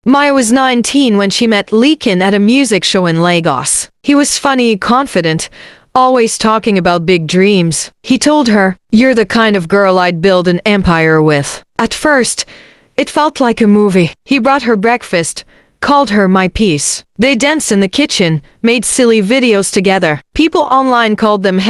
Maya was 19 when she met Leakin at a music show in Lagos. He was funny, confident, always talking about big dreams. He told her, "You're the kind of girl I'd build an empire with." At first, it felt like a movie. He brought her breakfast, called her my piece. They danced in the kitchen, made silly videos together. People online called them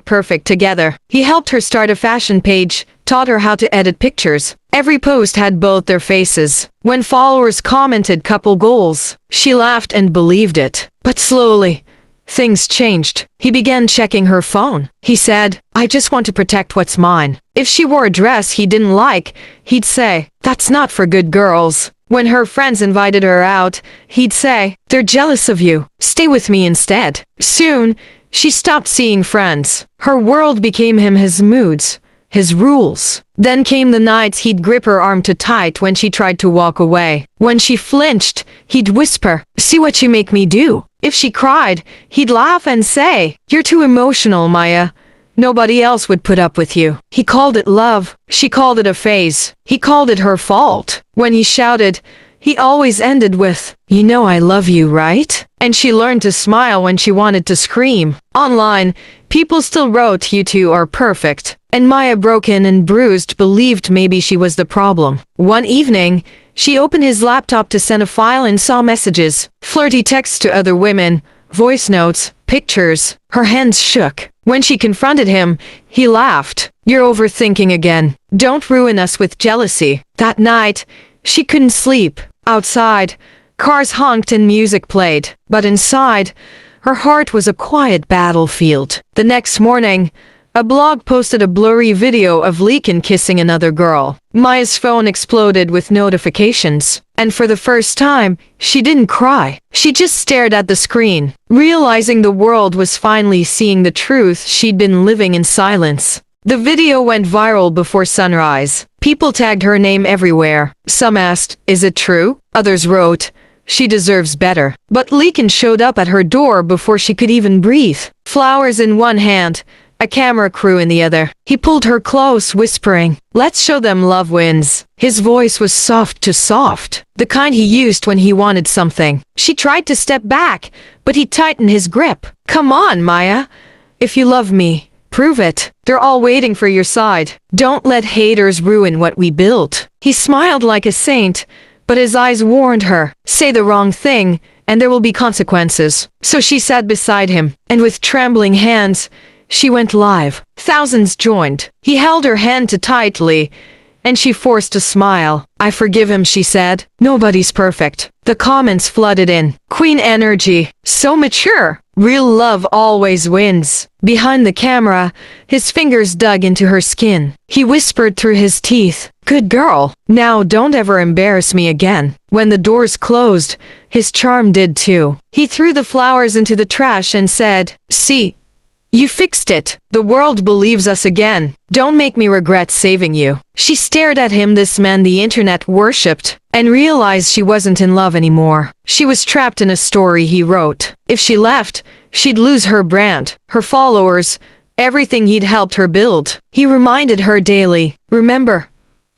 #perfect together. He helped her start a fashion page, taught her how to edit pictures. Every post had both their faces. When followers commented couple goals, she laughed and believed it. But slowly, things changed. He began checking her phone. He said, "I just want to protect what's mine." If she wore a dress he didn't like, he'd say, "That's not for good girls." When her friends invited her out, he'd say, "They're jealous of you. Stay with me instead." Soon, she stopped seeing friends. Her world became his moods, his rules. Then came the nights he'd grip her arm too tight when she tried to walk away. When she flinched, he'd whisper, "See what you make me do." If she cried, he'd laugh and say, "You're too emotional, Maya. Nobody else would put up with you." He called it love. She called it a phase. He called it her fault. When he shouted, he always ended with, "You know I love you, right?" And she learned to smile when she wanted to scream. Online, people still wrote, "You two are perfect." And Maya, broken and bruised, believed maybe she was the problem. One evening, she opened his laptop to send a file and saw messages, flirty texts to other women, voice notes, pictures. Her hands shook. When she confronted him, he laughed. "You're overthinking again. Don't ruin us with jealousy." That night, she couldn't sleep. Outside, cars honked and music played. But inside, her heart was a quiet battlefield. The next morning, a blog posted a blurry video of Leakin kissing another girl. Maya's phone exploded with notifications. And for the first time, she didn't cry. She just stared at the screen, realizing the world was finally seeing the truth she'd been living in silence. The video went viral before sunrise. People tagged her name everywhere. Some asked, "Is it true?" Others wrote, "She deserves better." But Leakin showed up at her door before she could even breathe. Flowers in one hand, a camera crew in the other. He pulled her close, whispering, "Let's show them love wins." His voice was soft to soft, the kind he used when he wanted something. She tried to step back, but he tightened his grip. "Come on, Maya. If you love me, prove it. They're all waiting for your side. Don't let haters ruin what we built." He smiled like a saint, but his eyes warned her, "Say the wrong thing, and there will be consequences." So she sat beside him, and with trembling hands, she went live. Thousands joined. He held her hand too tightly, and she forced a smile. "I forgive him," she said. "Nobody's perfect." The comments flooded in. Queen energy. So mature. Real love always wins. Behind the camera, his fingers dug into her skin. He whispered through his teeth, "Good girl. Now don't ever embarrass me again." When the doors closed, his charm did too. He threw the flowers into the trash and said, "See, you fixed it. The world believes us again. Don't make me regret saving you." She stared at him, this man the internet worshipped, and realized she wasn't in love anymore. She was trapped in a story he wrote. If she left, she'd lose her brand, her followers, everything he'd helped her build. He reminded her daily, "Remember,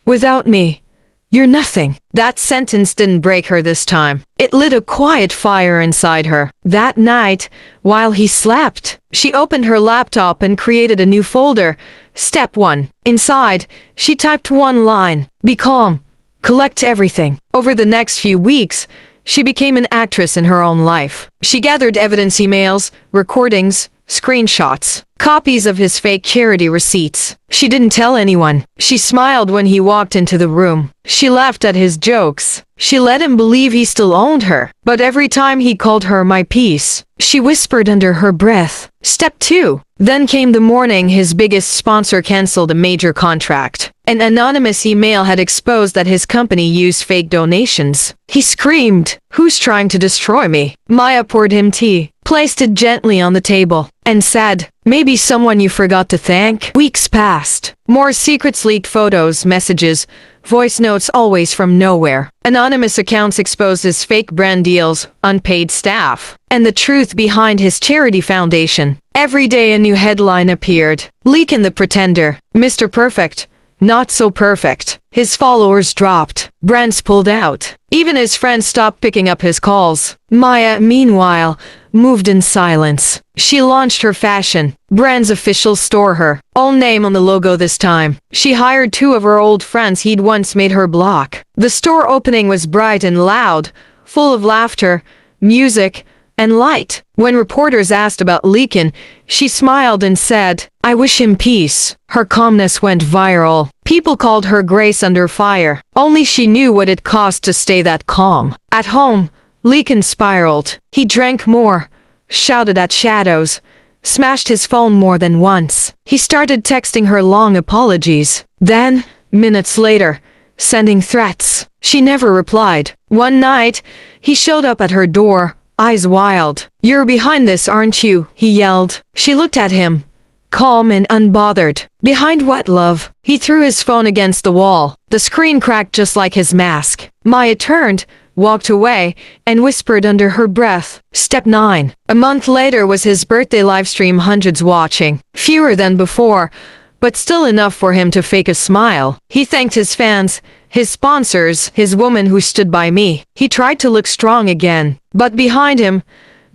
without me, you're nothing." That sentence didn't break her this time. It lit a quiet fire inside her. That night, while he slept, she opened her laptop and created a new folder. Step 1. Inside, she typed one line, "Be calm. Collect everything." Over the next few weeks, she became an actress in her own life. She gathered evidence, emails, recordings, screenshots, copies of his fake charity receipts. She didn't tell anyone. She smiled when he walked into the room. She laughed at his jokes. She let him believe he still owned her. But every time he called her my piece, she whispered under her breath. Step 2. Then came the morning his biggest sponsor canceled a major contract. An anonymous email had exposed that his company used fake donations. He screamed, "Who's trying to destroy me?" Maya poured him tea, placed it gently on the table, and said, "Maybe someone you forgot to thank." Weeks passed. More secrets leaked, photos, messages, voice notes, always from nowhere. Anonymous accounts exposed his fake brand deals, unpaid staff, and the truth behind his charity foundation. Every day a new headline appeared. Leakin the pretender, Mr. Perfect, not so perfect. His followers dropped. Brands pulled out. Even his friends stopped picking up his calls. Maya, meanwhile, moved in silence. She launched her fashion brand's official store, her own name on the logo this time. She hired two of her old friends he'd once made her block. The store opening was bright and loud, full of laughter, music, and light. When reporters asked about Leakin, she smiled and said, "I wish him peace." Her calmness went viral. People called her Grace under fire. Only she knew what it cost to stay that calm. At home, Leakin spiraled. He drank more, shouted at shadows, smashed his phone more than once. He started texting her long apologies. Then, minutes later, sending threats. She never replied. One night, he showed up at her door, eyes wild. "You're behind this, aren't you?" he yelled. She looked at him, calm and unbothered. "Behind what, love?" He threw his phone against the wall. The screen cracked just like his mask. Maya turned, walked away, and whispered under her breath, "Step 9. A month later was his birthday livestream, hundreds watching. Fewer than before, but still enough for him to fake a smile. He thanked his fans, his sponsors, his woman who stood by me. He tried to look strong again. But behind him,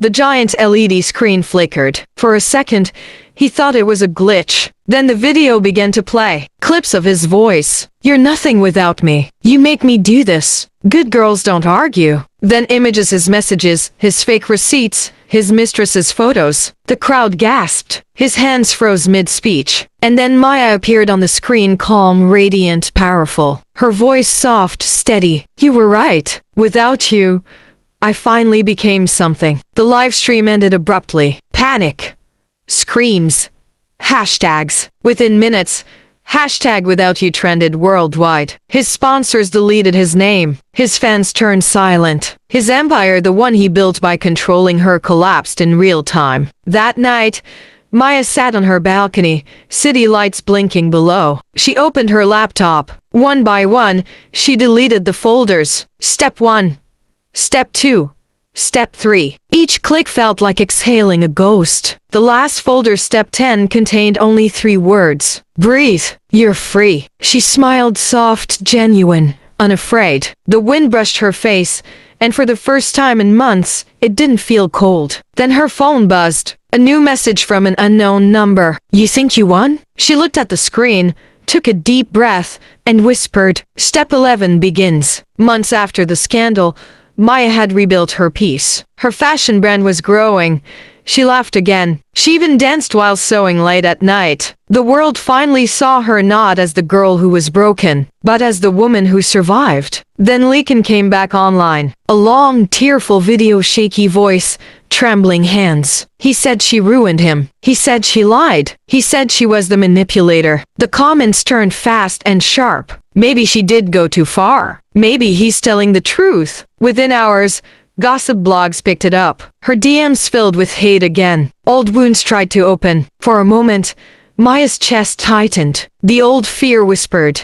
the giant LED screen flickered. For a second, he thought it was a glitch. Then the video began to play. Clips of his voice. "You're nothing without me. You make me do this. Good girls don't argue." Then images, his messages, his fake receipts, his mistress's photos. The crowd gasped. His hands froze mid-speech. And then Maya appeared on the screen, calm, radiant, powerful. Her voice soft, steady. "You were right. Without you, I finally became something." The live stream ended abruptly. Panic. Screams. Hashtags. Within minutes, hashtag without you trended worldwide. His sponsors deleted his name. His fans turned silent. His empire, the one he built by controlling her, collapsed in real time. That night, Maya sat on her balcony, city lights blinking below. She opened her laptop. One by one, she deleted the folders. Step 1. Step 2. Step 3. Each click felt like exhaling a ghost. The last folder, Step 10, contained only 3 words. "Breathe. You're free." She smiled, soft, genuine, unafraid. The wind brushed her face, and for the first time in months, it didn't feel cold. Then her phone buzzed. A new message from an unknown number. "You think you won?" She looked at the screen, took a deep breath, and whispered, "Step 11 begins." Months after the scandal, Maya had rebuilt her peace. Her fashion brand was growing. She laughed again. She even danced while sewing late at night. The world finally saw her not as the girl who was broken, but as the woman who survived. Then Leakin came back online. A long, tearful video, shaky voice, trembling hands. He said she ruined him. He said she lied. He said she was the manipulator. The comments turned fast and sharp. Maybe she did go too far. Maybe he's telling the truth. Within hours, gossip blogs picked it up. Her DMs filled with hate again. Old wounds tried to open. For a moment, Maya's chest tightened. The old fear whispered,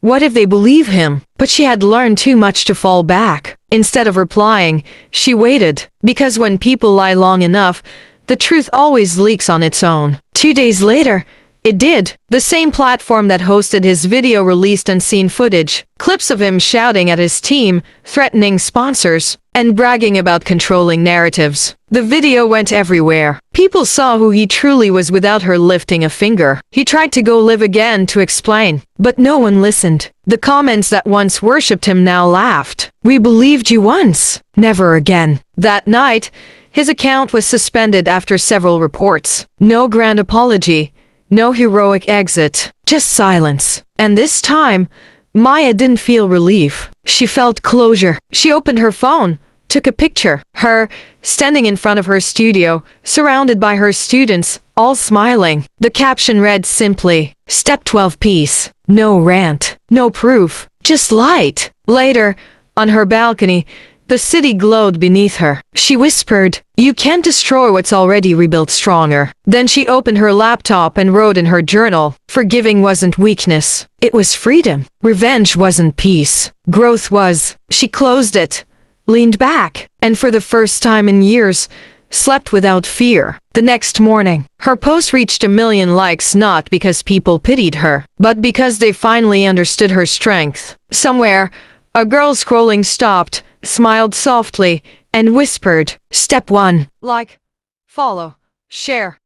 "What if they believe him?" But she had learned too much to fall back. Instead of replying, she waited. Because when people lie long enough, the truth always leaks on its own. 2 days later, it did. The same platform that hosted his video released unseen footage, clips of him shouting at his team, threatening sponsors, and bragging about controlling narratives. The video went everywhere. People saw who he truly was without her lifting a finger. He tried to go live again to explain, but no one listened. The comments that once worshipped him now laughed. "We believed you once. Never again." That night, his account was suspended after several reports. No grand apology. No heroic exit, just silence. And this time, Maya didn't feel relief. She felt closure. She opened her phone, took a picture. Her, standing in front of her studio, surrounded by her students, all smiling. The caption read simply, "Step 12 peace." No rant, no proof, just light. Later, on her balcony, the city glowed beneath her. She whispered, "You can't destroy what's already rebuilt stronger." Then she opened her laptop and wrote in her journal, "Forgiving wasn't weakness. It was freedom. Revenge wasn't peace. Growth was." She closed it, leaned back, and for the first time in years, slept without fear. The next morning, her post reached 1 million likes not because people pitied her, but because they finally understood her strength. Somewhere, a girl scrolling stopped, smiled softly, and whispered, "Step 1. Like, follow, share,